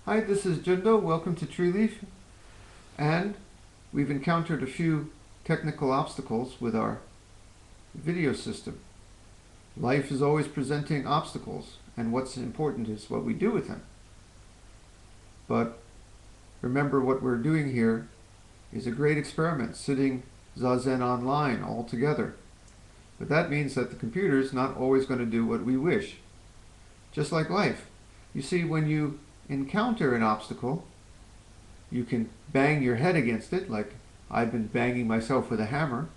Hi, this is Jundo. Welcome to TreeLeaf. And we've encountered a few technical obstacles with our video system. Life is always presenting obstacles, and what's important is what we do with them. But remember, what we're doing here is a great experiment, sitting Zazen online all together. But that means that the computer is not always going to do what we wish. Just like life. You see, when you encounter an obstacle, you can bang your head against it, like I've been banging myself with a hammer,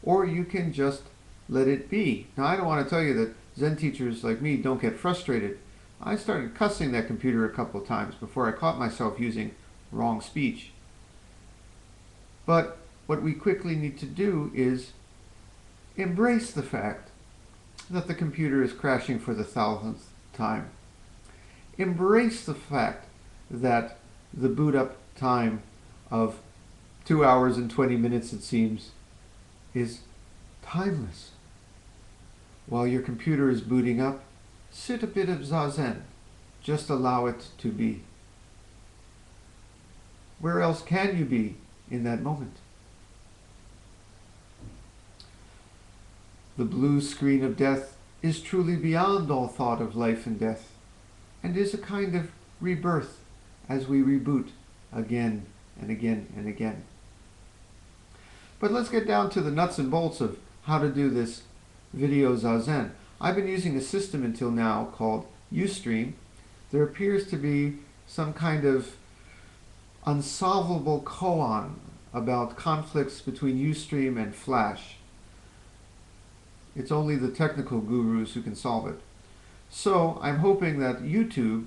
or you can just let it be. Now, I don't want to tell you that Zen teachers like me don't get frustrated. I started cussing that computer a couple of times before I caught myself using wrong speech. But what we quickly need to do is embrace the fact that the computer is crashing for the 1000th time. Embrace the fact that the boot up time of 2 hours and 20 minutes, it seems, is timeless. While your computer is booting up, sit a bit of Zazen. Just allow it to be. Where else can you be in that moment? The blue screen of death is truly beyond all thought of life and death, and is a kind of rebirth as we reboot again and again and again. But let's get down to the nuts and bolts of how to do this video Zazen. I've been using a system until now called Ustream. There appears to be some kind of unsolvable koan about conflicts between Ustream and Flash. It's only the technical gurus who can solve it. So I'm hoping that YouTube,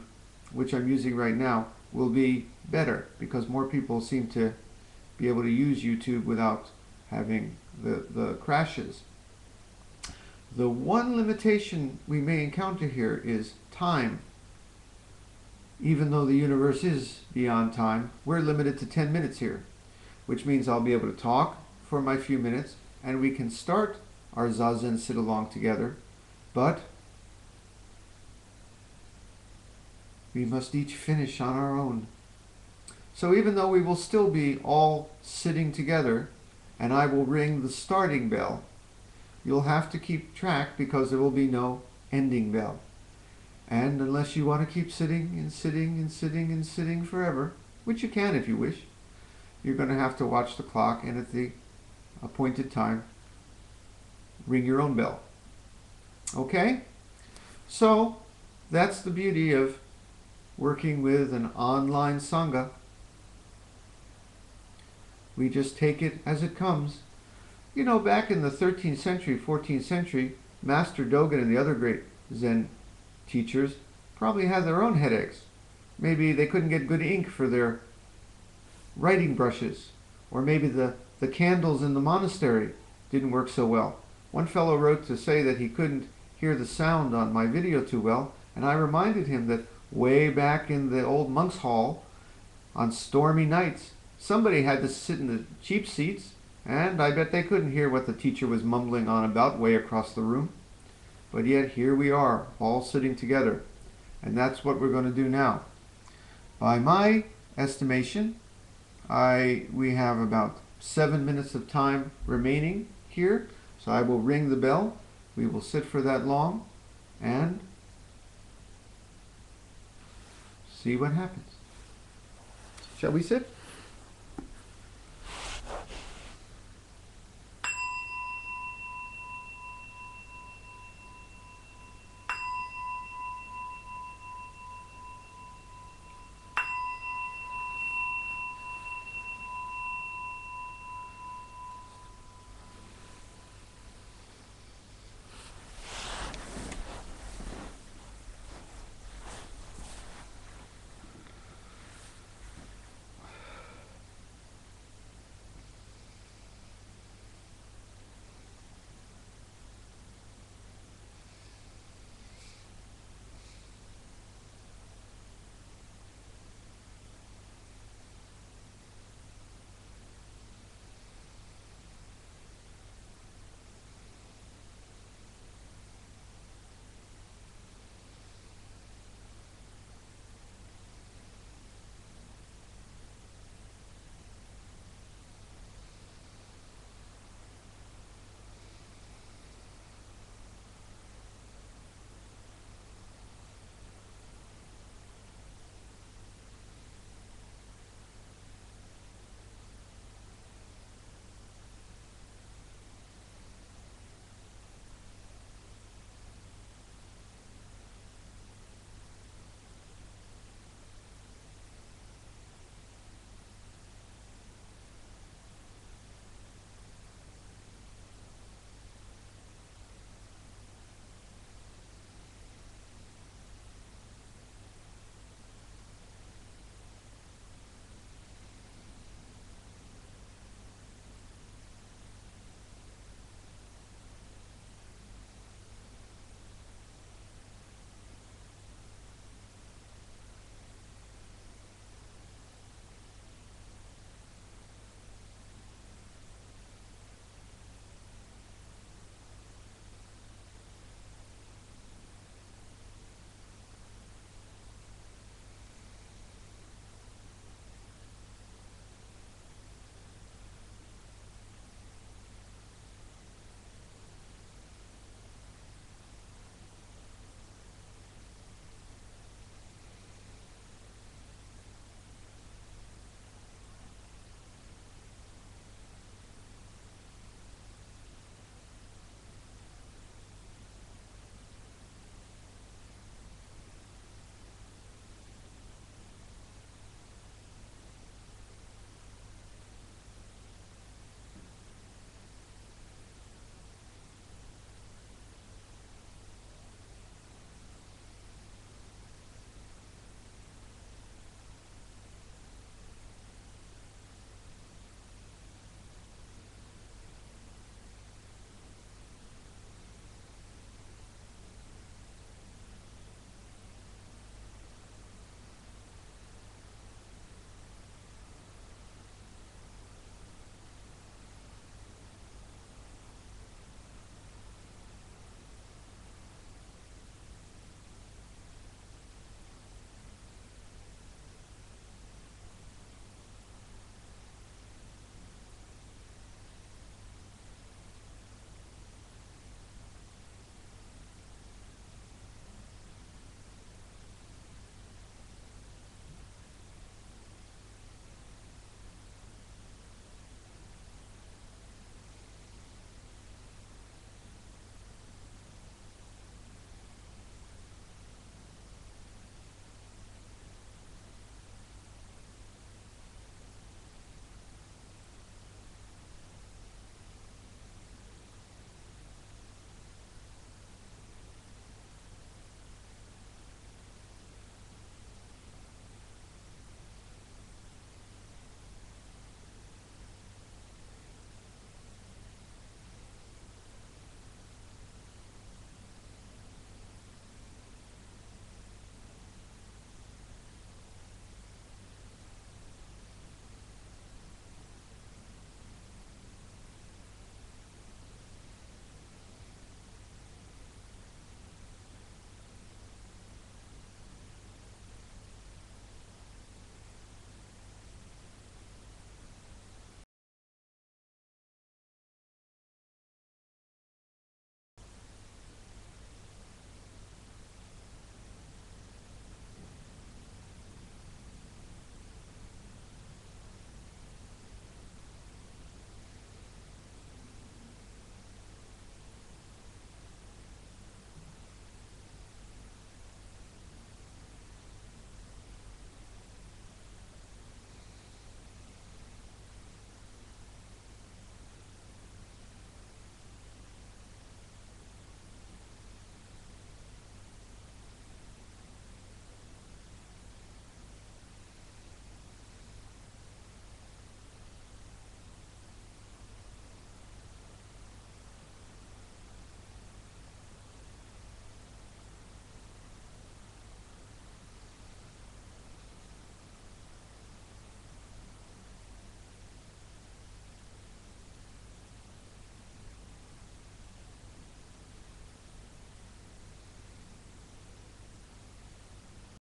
which I'm using right now, will be better, because more people seem to be able to use YouTube without having the crashes. The one limitation we may encounter here is time. Even though the universe is beyond time, we're limited to 10 minutes here, which means I'll be able to talk for my few minutes, and we can start our Zazen sit-along together, but we must each finish on our own. So even though we will still be all sitting together, and I will ring the starting bell, you'll have to keep track, because there will be no ending bell. And unless you want to keep sitting and sitting and sitting and sitting forever, which you can if you wish, you're going to have to watch the clock, and at the appointed time, ring your own bell. Okay? So that's the beauty of working with an online Sangha. We just take it as it comes. You know, back in the 13th century, 14th century, Master Dogen and the other great Zen teachers probably had their own headaches. Maybe they couldn't get good ink for their writing brushes, or maybe the candles in the monastery didn't work so well. One fellow wrote to say that he couldn't hear the sound on my video too well, and I reminded him that way back in the old monk's hall, on stormy nights, somebody had to sit in the cheap seats, and I bet they couldn't hear what the teacher was mumbling on about way across the room. But yet here we are, all sitting together, and that's what we're going to do now. By my estimation, we have about 7 minutes of time remaining here, so I will ring the bell. We will sit for that long and see what happens. Shall we sit?